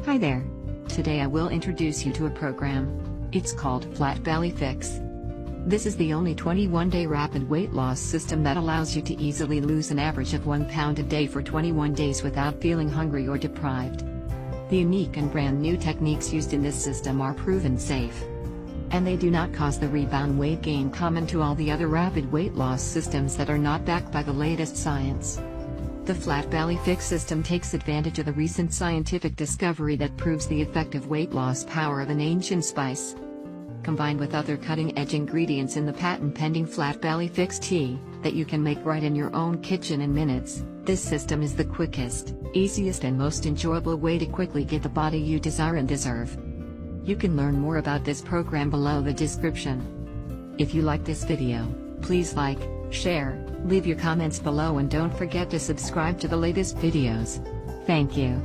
Hi there. Today I will introduce you to a program. It's called Flat Belly Fix. This is the only 21-day rapid weight loss system that allows you to easily lose an average of 1 pound a day for 21 days without feeling hungry or deprived. The unique and brand new techniques used in this system are proven safe. And they do not cause the rebound weight gain common to all the other rapid weight loss systems that are not backed by the latest science. The Flat Belly Fix system takes advantage of the recent scientific discovery that proves the effective weight loss power of an ancient spice. Combined with other cutting-edge ingredients in the patent-pending Flat Belly Fix tea, that you can make right in your own kitchen in minutes, this system is the quickest, easiest and most enjoyable way to quickly get the body you desire and deserve. You can learn more about this program below the description. If you like this video, please like, share, leave your comments below and don't forget to subscribe to the latest videos. Thank you.